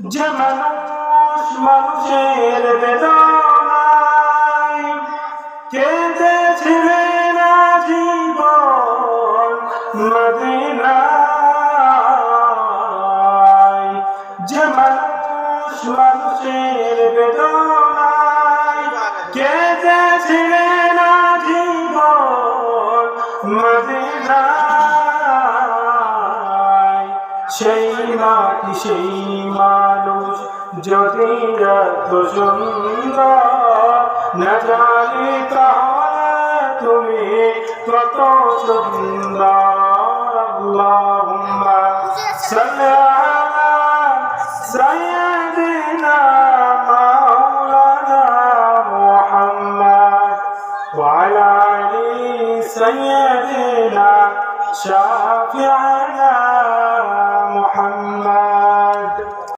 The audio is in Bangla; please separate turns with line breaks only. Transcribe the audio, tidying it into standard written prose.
যে মানুষ মানুষের বেদনায় কেঁদেছিলেন জীবন মদিনায়, যে মানুষ মানুষের বেদনায় কেঁদেছিলেন জীবন মদিনায়, সেই মাটি সেই মানুষ যদি এত সুন্দর না জানি তাহলে তুমি কত সুন্দর। আল্লাহুম্মা সাল্লি আলা সাইয়্যিদিনা মাওলানা মুহাম্মদ ওয়া আলা আলি সাইয়্যিদিনা শাফি'আ